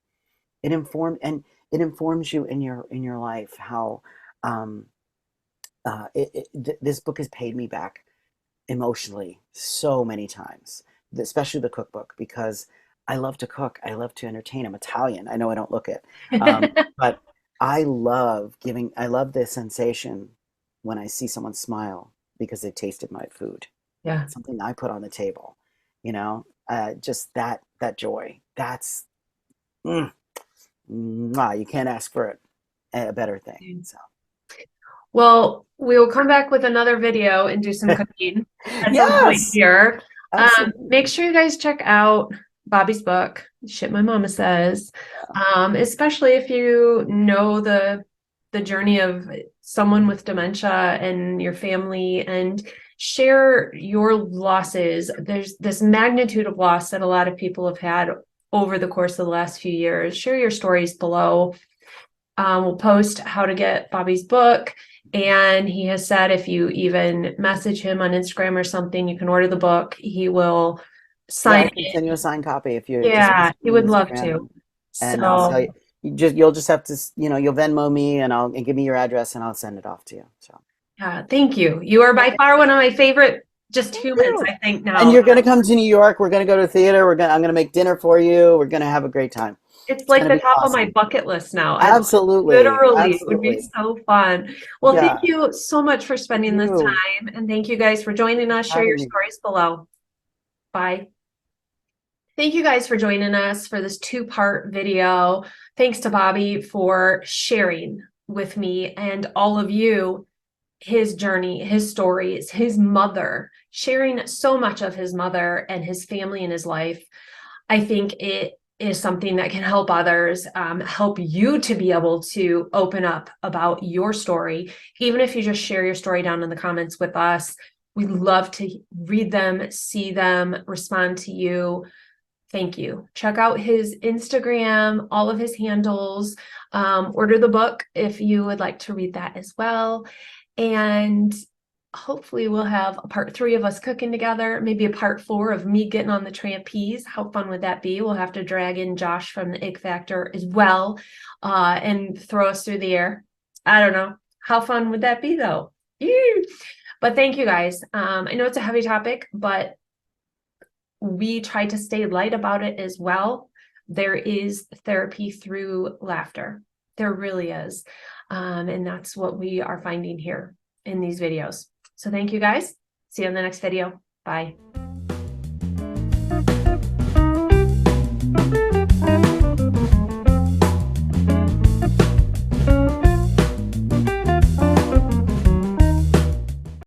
It informs you in your life how um, this book has paid me back emotionally so many times, especially the cookbook, because I love to cook. I love to entertain. I'm Italian. I know I don't look it. But I love the sensation when I see someone smile because they tasted my food, Yeah. something I put on the table, just that joy. That's, mm, you can't ask for a better thing. So. Well, we will come back with another video and do some cooking at some point Yes, here. Make absolutely. sure you guys check out Bobby's book, Shit My Mama Says, especially if you know the journey of someone with dementia and your family, and share your losses. There's this magnitude of loss that a lot of people have had over the course of the last few years. Share your stories below. We'll post how to get Bobby's book. And he has said if you even message him on Instagram or something, you can order the book. He will Yeah, sign I can it. send you a signed copy if you just Yeah, message he me on would love Instagram, to. and I'll tell So you. You'll just have to, you'll Venmo me and give me your address and I'll send it off to you. So. yeah, thank you. You are by far one of my favorite just Thank humans, you. I think And now. you're gonna come to New York. We're gonna go to the theater. I'm gonna make dinner for you. We're gonna have a great time. It's It's like gonna the be top of my awesome. bucket list now. I Absolutely, literally, it would be absolutely. so fun. Well, thank Yeah. you so much for Thank spending this you time. And thank you guys for joining us. for Share your having me. stories below. Bye. Thank you guys for joining us for this two-part video. Thanks to Bobby for sharing with me and all of you his journey, his stories, his mother, sharing so much of his mother and his family and his life. I think it is something that can help others, help you to be able to open up about your story. Even if you just share your story down in the comments with us, we love to read them, see them, respond to you. Thank you. Check out his Instagram, all of his handles. Order the book if you would like to read that as well. And hopefully we'll have a part 3 of us cooking together, maybe a part 4 of me getting on the trapeze. How fun would that be? We'll have to drag in Josh from the Egg Factor as well, and throw us through the air. I don't know. How fun would that be though? Ew. But thank you guys. I know it's a heavy topic, but we try to stay light about it as well. There is therapy through laughter. There really is. And that's what we are finding here in these videos. So thank you guys. See you in the next video. Bye.